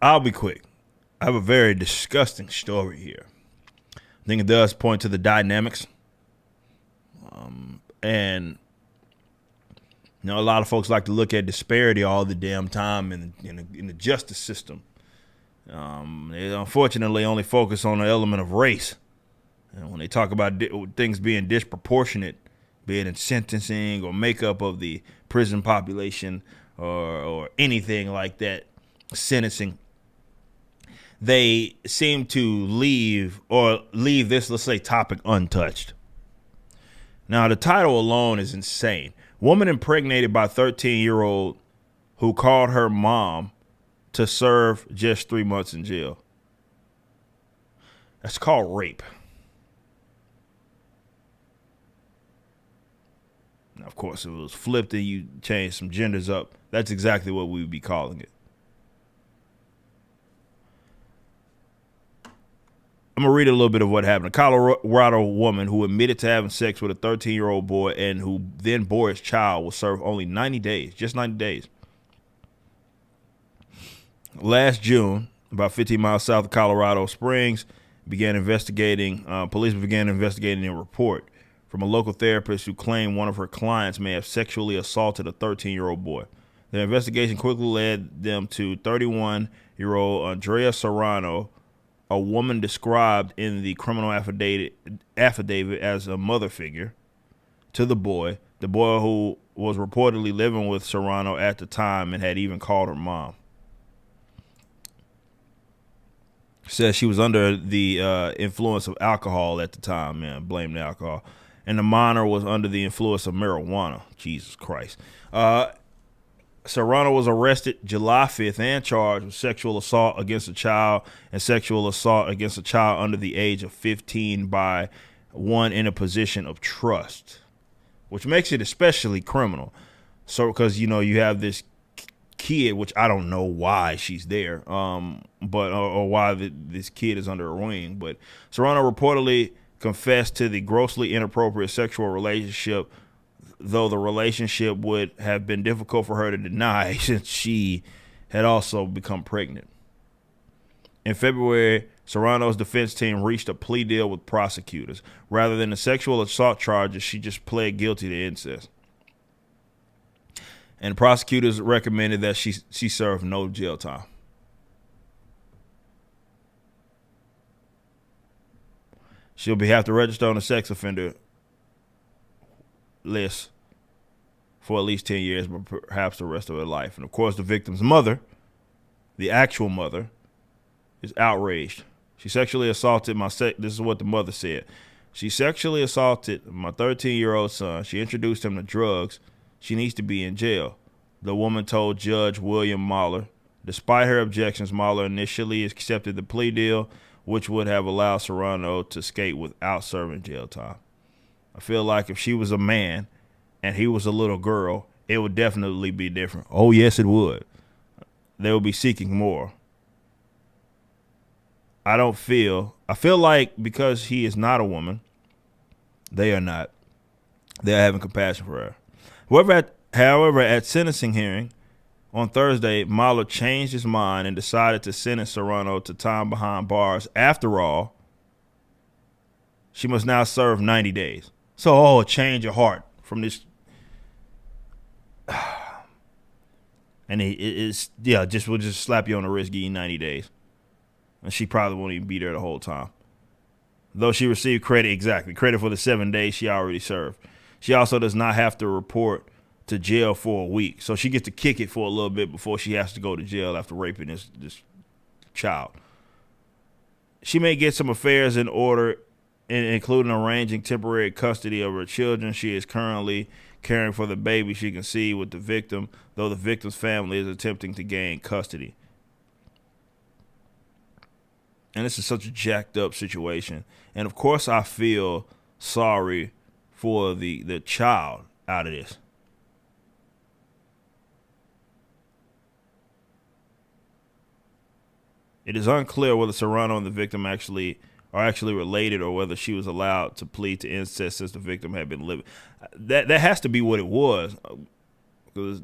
I'll be quick. I have a very disgusting story here. I think it does point to the dynamics. And a lot of folks like to look at disparity all the damn time in the justice system. They unfortunately only focus on the element of race. And when they talk about things being disproportionate, be it in sentencing or makeup of the prison population or anything like that, sentencing, they seem to leave this, let's say, topic untouched. Now, the title alone is insane. Woman impregnated by 13-year-old who called her mom to serve just 3 months in jail. That's called rape. Now, of course, if it was flipped and you changed some genders up, that's exactly what we would be calling it. I'm going to read a little bit of what happened. A Colorado woman who admitted to having sex with a 13-year-old boy and who then bore his child will serve only 90 days, just 90 days. Last June, about 15 miles south of Colorado Springs, police began investigating a report from a local therapist who claimed one of her clients may have sexually assaulted a 13-year-old boy. The investigation quickly led them to 31-year-old Andrea Serrano, a woman described in the criminal affidavit as a mother figure to the boy who was reportedly living with Serrano at the time and had even called her mom. Says she was under the influence of alcohol at the time, man, blame the alcohol. And the minor was under the influence of marijuana. Jesus Christ. Serrano was arrested July 5th and charged with sexual assault against a child and sexual assault against a child under the age of 15 by one in a position of trust, which makes it especially criminal. So, because, you have this kid, which I don't know why she's there, or why this kid is under her wing. But Serrano reportedly confessed to the grossly inappropriate sexual relationship, though the relationship would have been difficult for her to deny since she had also become pregnant. In February, Serrano's defense team reached a plea deal with prosecutors. Rather than the sexual assault charges, she just pled guilty to incest. And prosecutors recommended that she serve no jail time. She'll have to register on the sex offender list for at least 10 years, but perhaps the rest of her life. And of course, the victim's mother, the actual mother, is outraged. She sexually assaulted this is what the mother said. She sexually assaulted my 13-year-old son. She introduced him to drugs. She needs to be in jail, the woman told Judge William Mahler. Despite her objections, Mahler initially accepted the plea deal, which would have allowed Serrano to skate without serving jail time. I feel like if she was a man and he was a little girl, it would definitely be different. Oh, yes, it would. They would be seeking more. I feel like because he is not a woman, they are not. They're having compassion for her. However, at sentencing hearing on Thursday, Mahler changed his mind and decided to sentence Serrano to time behind bars. After all, she must now serve 90 days. So, a change of heart from this. And we'll just slap you on the wrist, give you 90 days. And she probably won't even be there the whole time. Though she received credit for the 7 days she already served. She also does not have to report to jail for a week. So she gets to kick it for a little bit before she has to go to jail after raping this child. She may get some affairs in order, including arranging temporary custody of her children. She is currently caring for the baby she conceived with the victim, though the victim's family is attempting to gain custody. And this is such a jacked up situation. And of course I feel sorry for the child out of this. It is unclear whether Serrano and the victim are actually related, or whether she was allowed to plead to incest since the victim had been living. That has to be what it was, because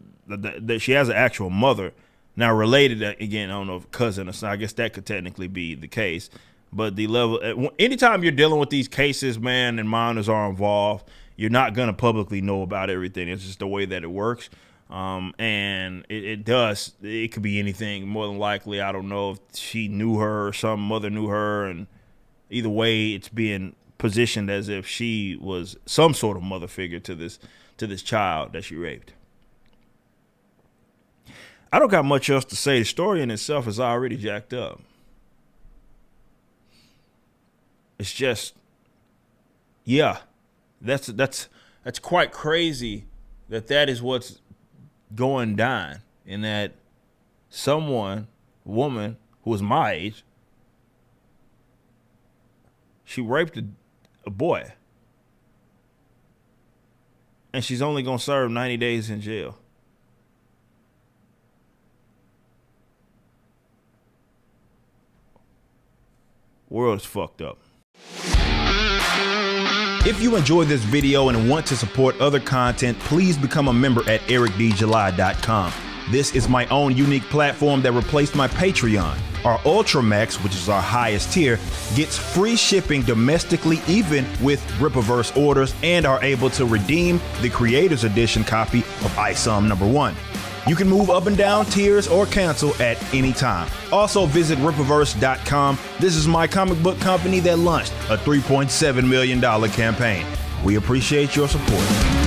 she has an actual mother. Now, related, again, I don't know if cousin or son, I guess that could technically be the case. But the level, anytime you're dealing with these cases, man, and minors are involved, you're not going to publicly know about everything. It's just the way that it works. And it could be anything. More than likely, I don't know if she knew her or some mother knew her. And either way, it's being positioned as if she was some sort of mother figure to this child that she raped. I don't got much else to say. The story in itself is already jacked up. It's just, yeah, that's quite crazy that is what's going down, and that woman who was my age, she raped a boy, and she's only gonna serve 90 days in jail. World is fucked up. If you enjoyed this video and want to support other content, please become a member at ericdjuly.com. This is my own unique platform that replaced my Patreon. Our Ultramax, which is our highest tier, gets free shipping domestically even with Rippaverse orders, and are able to redeem the Creators Edition copy of ISOM #1. You can move up and down tiers or cancel at any time. Also visit Rippaverse.com. This is my comic book company that launched a $3.7 million campaign. We appreciate your support.